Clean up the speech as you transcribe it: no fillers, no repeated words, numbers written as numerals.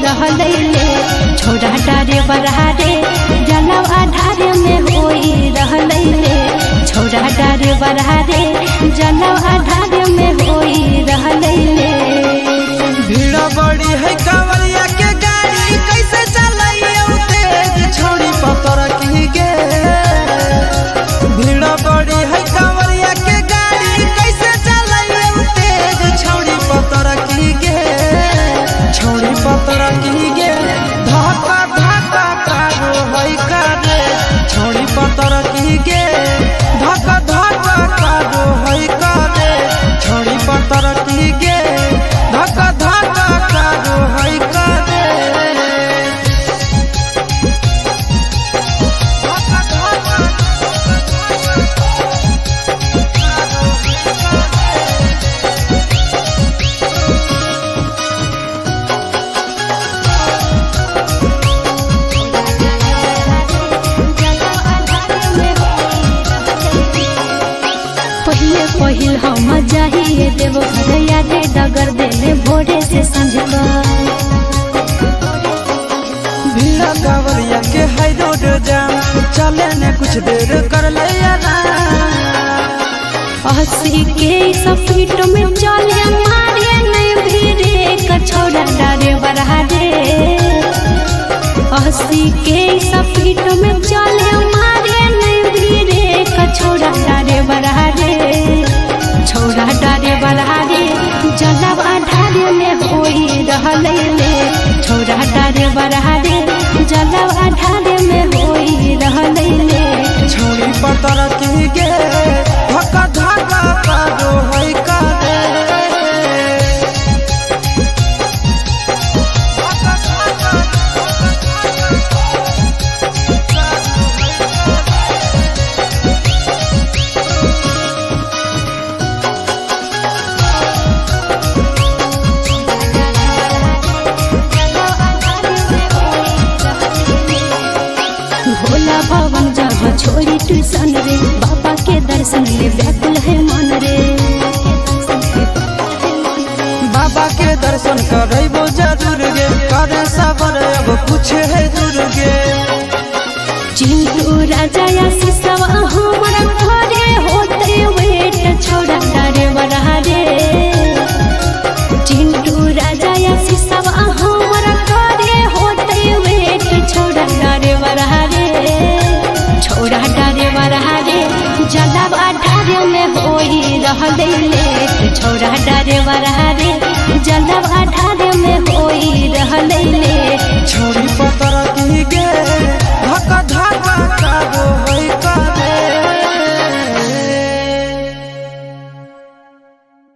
रहले छोड़ा डारे बरहारे जलव आधार में होई रहले छोड़ा डारे बरहारे जलव आधार में होई रहले। भीड़ बड़ी है कांवरिया के गाड़ी कैसे चलाइए तेज छोड़ी पतर की गे। भीड़ बड़ी है कांवरिया के गाड़ी कैसे चलाइए तेज छोड़ी पतर की गे छोड़ी पतर की गे। धक्का धक्का कारो है करे छोड़ी पतर की गे धक्का धक्का कारो है करे छोड़ी पतर की गे धक्का धक्का कारो है करे। पहिल हम जाइए देव घरया रे डगर देले भोरे से सांझ भीड़ा कांवरिया के हाई रोड जाम चले ने कुछ देर कर लिया ना। 80 के स्पीड में चले मारे नहीं भीड़े का छोड़ा डारे बरहारे 80 के स्पीड में चले मारे नहीं भीड़े का छोड़ा डारे बरहारे छोड़ा डारे बरहारे जलव आधार में होई रहले छोड़ा डारे बरहारे जलव आधार में होई रहले छोड़ी पतर की गे धक्का धक्का कारो है करे। भोला भवन जहाँ छोड़ी ट्यूशन रे बाबा के दर्शन ले व्याकुल है मन रे बाबा के दर्शन करबो जरूर गे करे सबर अब कुछ है दूर गे। चिंटू राजा या सिसव हमारा घरे होते वेट छोड़ा डारे बरहारे चिंटू राजा या सिसव हमारा घरे होते वेट छोड़ा डारे बरहारे छोड़ा डारे बरहारे जलव आधार में होई रहले छोड़ा डारे बरहारे जलव आधार में होई रहले छोड़ी पतर की गे